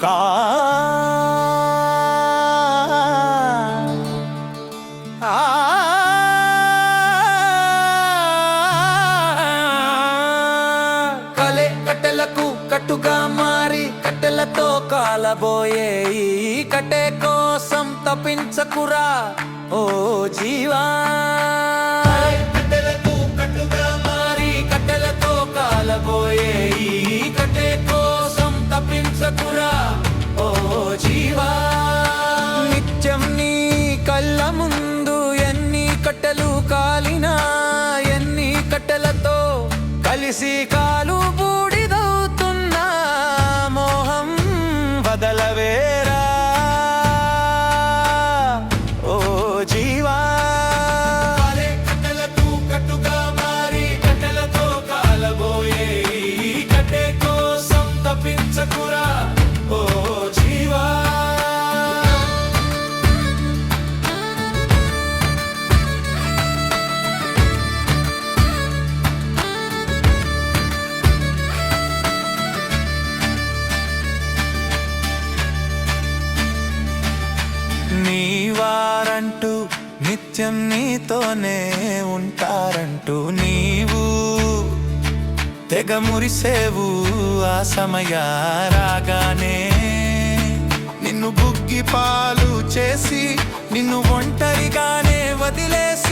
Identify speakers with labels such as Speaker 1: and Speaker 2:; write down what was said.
Speaker 1: కా కలే కట్టెలకు కట్టుగా మారి కట్టెలతో కాలబోయే ఈ కట్టె కోసం తప్పించకురా ఓ జీవా. కట్టెలకు కట్టుగా మారి కట్టెలతో కాలబోయే ఈ కట్టె కోసం తప్పించకురా ఓ జీవా. నిత్యం నీ కళ్ళ ముందు ఎన్ని కట్టెలు కాలినా, ఎన్ని కట్టెలతో కలిసి కాలు బూడిదవుతున్నా మోహం వదలవేరా ఓ జీవా. కట్టెలకు కట్టుగా మారి కట్టెలతో కాలబోయే ఈ కట్టె కోసం తప్పించకురా ఓ జీవా. నీవారంటూ నిత్యం నీతోనే ఉంటారంటూ నీవు తెగ మురిసేవు. ఆ సమయ రాగానే నిన్ను బుగ్గి పాలు చేసి నిన్ను ఒంటరిగానే వదిలేసి